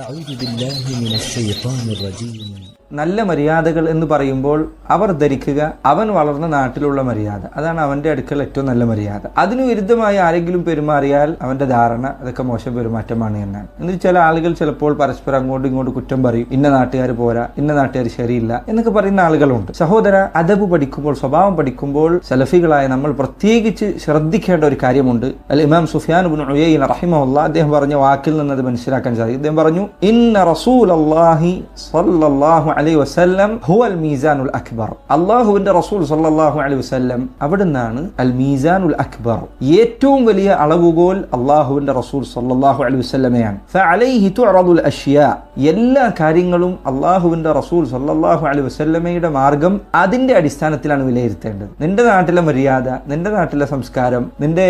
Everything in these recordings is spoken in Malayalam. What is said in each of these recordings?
أعوذ بالله من الشيطان الرجيم. നല്ല മര്യാദകൾ എന്ന് പറയുമ്പോൾ അവർ ധരിക്കുക അവൻ വളർന്ന നാട്ടിലുള്ള മര്യാദ, അതാണ് അവന്റെ അടുക്കൽ ഏറ്റവും നല്ല മര്യാദ. അതിനു വിരുദ്ധമായി ആരെങ്കിലും പെരുമാറിയാൽ അവന്റെ ധാരണ അതൊക്കെ മോശം പെരുമാറ്റമാണ് എന്നാണ്. എന്നിട്ട് ചില ആളുകൾ ചിലപ്പോൾ പരസ്പരം അങ്ങോട്ടും ഇങ്ങോട്ടും കുറ്റം പറയും, ഇന്ന നാട്ടുകാർ പോരാ, ഇന്ന നാട്ടുകാർ ശരിയില്ല എന്നൊക്കെ പറയുന്ന ആളുകളുണ്ട്. സഹോദര, അദബ് പഠിക്കുമ്പോൾ, സ്വഭാവം പഠിക്കുമ്പോൾ സലഫികളായ നമ്മൾ പ്രത്യേകിച്ച് ശ്രദ്ധിക്കേണ്ട ഒരു കാര്യമുണ്ട്. അൽ ഇമാം സുഫിയാൻ ഇബ്നു ഉയൈന റഹിമഹുല്ലാഹ് അദ്ദേഹം പറഞ്ഞ വാക്കിൽ നിന്ന് അത് മനസ്സിലാക്കാൻ സാധിക്കും. അദ്ദേഹം പറഞ്ഞു, ഇന്ന റസൂലല്ലാഹി സ്വല്ലല്ലാഹു അലൈഹി വസല്ലം ഹുവൽ മീസാനുൽ അക്ബർ. അല്ലാഹുവിന്റെ റസൂൽ സ്വല്ലല്ലാഹു അലൈഹി വസല്ലം അവിടുന്നാണ് അൽ മീസാനുൽ അക്ബർ, ഏറ്റവും വലിയ അളവുകോൽ അല്ലാഹുവിന്റെ റസൂൽ സ്വല്ലല്ലാഹു അലൈഹി വസല്ലമയാണ്. ഫഅലൈഹി തുഅറദുൽ അഷ്യാ, എല്ലാ കാര്യങ്ങളും അല്ലാഹുവിന്റെ റസൂൽ സ്വല്ലല്ലാഹു അലൈഹി വസല്ലമയുടെ മാർഗം അതിന്റെ അടിസ്ഥാനത്തിലാണ് വിലയിരുത്തേണ്ടത്. നിന്റെ നാട്ടിലെ മര്യാദ, നിന്റെ നാട്ടിലെ സംസ്കാരം, നിന്റെ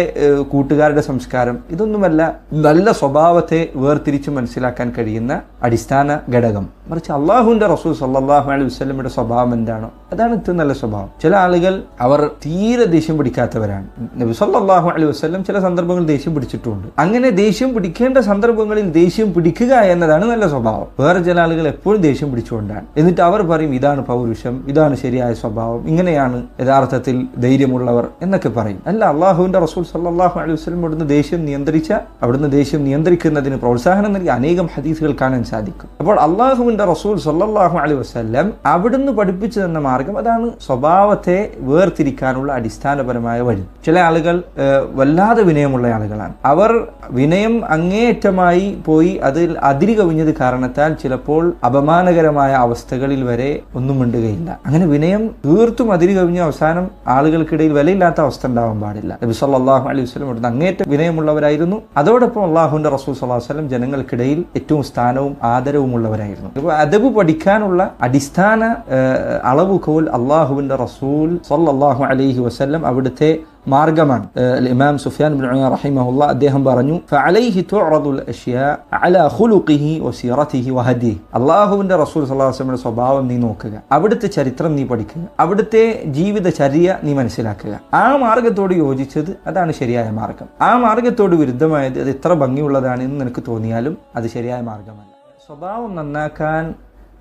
കൂട്ടുകാരുടെ സംസ്കാരം, ഇതൊന്നുമല്ല നല്ല സ്വഭാവത്തെ വേർതിരിച്ച് മനസ്സിലാക്കാൻ കഴിയുന്ന അടിസ്ഥാന ഘടകം. മറിച്ച് അല്ലാഹുവിന്റെ റസൂൽ സല്ലല്ലാഹു അലൈഹി വസല്ലമയുടെ സ്വഭാവം എന്താണോ അതാണ് ഏറ്റവും നല്ല സ്വഭാവം. ചില ആളുകൾ അവർ തീരെ ദേഷ്യം പിടിക്കാത്തവരാണ്. നബി സല്ലല്ലാഹു അലൈഹി വസല്ലം ചില സന്ദർഭങ്ങളിൽ ദേഷ്യം പിടിച്ചിട്ടുണ്ട്. അങ്ങനെ ദേഷ്യം പിടിക്കേണ്ട സന്ദർഭങ്ങളിൽ ദേഷ്യം പിടിക്കുക എന്നതാണ് നല്ല സ്വഭാവം. വേറെ ചില ആളുകൾ എപ്പോഴും ദേഷ്യം പിടിച്ചുകൊണ്ടാണ്. എന്നിട്ട് അവർ പറയും, ഇതാണ് പൗരുഷം, ഇതാണ് ശരിയായ സ്വഭാവം, ഇങ്ങനെയാണ് യഥാർത്ഥത്തിൽ ധൈര്യമുള്ളവർ എന്നൊക്കെ പറയും. അല്ല, അല്ലാഹുവിന്റെ റസൂൽ സല്ലല്ലാഹു അലൈഹി വസല്ലം അവിടുന്ന് ദേഷ്യം നിയന്ത്രിക്കുന്നതിന് പ്രോത്സാഹനം നൽകി അനേകം ഹദീസുകൾ കാണാൻ സാധിക്കും. അപ്പോൾ അല്ലാഹുവിന്റെ റസൂൽ സല്ലല്ലാഹു അലൈഹി വസല്ലം അവിടുന്ന് പഠിപ്പിച്ചു തന്ന മാർഗം അതാണ് സ്വഭാവത്തെ വേർതിരിക്കാനുള്ള അടിസ്ഥാനപരമായ വഴി. ചില ആളുകൾ വല്ലാതെ വിനയമുള്ള ആളുകളാണ്. അവർ വിനയം അങ്ങേയറ്റമായി പോയി അതിൽ അതിരി കവിഞ്ഞത് കാരണത്താൽ ചിലപ്പോൾ അപമാനകരമായ അവസ്ഥകളിൽ വരെ ഒന്നും മിണ്ടുകയില്ല. അങ്ങനെ വിനയം തീർത്തും അതിരി കവിഞ്ഞ അവസാനം ആളുകൾക്കിടയിൽ വിലയില്ലാത്ത അവസ്ഥ ഉണ്ടാവാൻ പാടില്ല. നബി സല്ലല്ലാഹു അലൈഹി വസല്ലം അവിടുന്ന് അങ്ങേയറ്റം വിനയമുള്ളവരായിരുന്നു. അതോടൊപ്പം അല്ലാഹുവിന്റെ റസൂൽ സല്ലല്ലാഹു അലൈഹി വസല്ലം ജനങ്ങൾക്കിടയിൽ ഏറ്റവും സ്ഥാനവും ആദരവും ഉള്ളവരായിരുന്നു. അദബ് പഠിക്കാനുള്ള അടിസ്ഥാന അളവുകോൽ അല്ലാഹുവിന്റെ റസൂൽ സല്ലല്ലാഹു അലൈഹി വസല്ലം അവിടുത്തെ മാർഗമാണ്. ഇമാം സുഫിയാൻ ഇബ്നു ഉയൈന റഹിമഹുല്ലാഹ് അദ്ദേഹം പറഞ്ഞു, ഫഅലൈഹി തുഅറദുൽ അഷ്യാ അലാ ഖുലുഖിഹി വസിറതിഹി വഹദിഹി. അല്ലാഹുവിന്റെ റസൂൽ സല്ലല്ലാഹു അലൈഹി വസല്ലമയുടെ സ്വഭാവം നീ നോക്കുക, അവിടുത്തെ ചരിത്രം നീ പഠിക്കുക, അവിടുത്തെ ജീവിതചര്യ നീ മനസ്സിലാക്കുക. ആ മാർഗത്തോട് യോജിച്ചത് അതാണ് ശരിയായ മാർഗം. ആ മാർഗത്തോട് വിരുദ്ധമായത് അത് എത്ര ഭംഗിയുള്ളതാണ് എന്ന് നിനക്ക് തോന്നിയാലും അത് ശരിയായ മാർഗമല്ല. സ്വഭാവം നന്നാക്കാൻ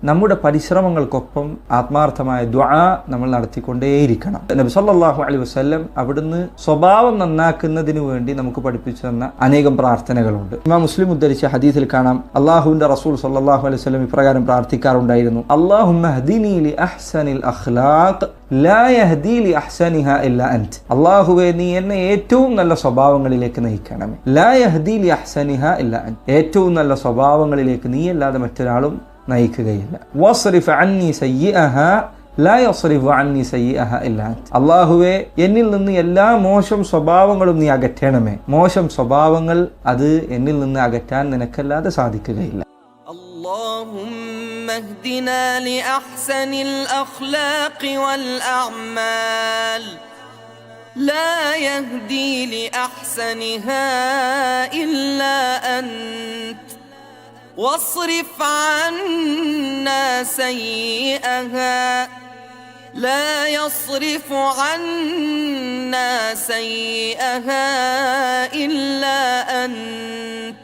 നമ്മുടെ പരിശ്രമങ്ങൾക്കൊപ്പം ആത്മാർത്ഥമായ ദുആ നമ്മൾ നടത്തിക്കൊണ്ടേയിരിക്കണം. നബി സല്ലല്ലാഹു അലൈഹി വസല്ലം അവിടുന്ന് സ്വഭാവം നന്നാക്കുന്നതിന് വേണ്ടി നമുക്ക് പഠിപ്പിച്ചു തന്ന അനേകം പ്രാർത്ഥനകളുണ്ട്. ഇമാം മുസ്ലിം ഉദ്ധരിച്ച ഹദീസിൽ കാണാം, അല്ലാഹുവിന്റെ റസൂൽ സല്ലല്ലാഹു അലൈഹി വസല്ലം ഇപ്രകാരം പ്രാർത്ഥിക്കാറുണ്ടായിരുന്നു, അല്ലാഹുമ്മ ഹ്ദിനി ലി അഹ്സനിൽ അഖ്ലാഖ് ലാ യഹ്ദി ലി അഹ്സനിഹാ ഇല്ലാ അൻത്. അല്ലാഹുവേ, നീ എന്നെ ഏറ്റവും നല്ല സ്വഭാവങ്ങളിലേക്ക് നയിക്കണമേ. ലാ യഹ്ദി ലി അഹ്സനിഹാ ഇല്ലാ അൻത്. ഏറ്റവും നല്ല സ്വഭാവങ്ങളിലേക്ക് നീ അല്ലാതെ മറ്റൊരാളും നയിക്കുകയില്ല. വസ്രിഫ് അന്നി സയ്യിഅഹാ ലാ യസ്രിഫു അന്നി സയ്യിഅഹാ ഇല്ലാ അൻത. അല്ലാഹുവേ, എന്നിൽ നിന്ന് എല്ലാ മോശം സ്വഭാവങ്ങളും നീ അകറ്റണമേ. മോശം സ്വഭാവങ്ങൾ അത് എന്നിൽ നിന്ന് അകറ്റാൻ നിനക്കല്ലാതെ സാധിക്കുകയില്ല. اللهم اهدنا لأحسن الأخلاق والأعمال لا يهدي لأحسنها إلا أنت واصرف عنا سيئها لا يصرف عنا سيئها إلا أنت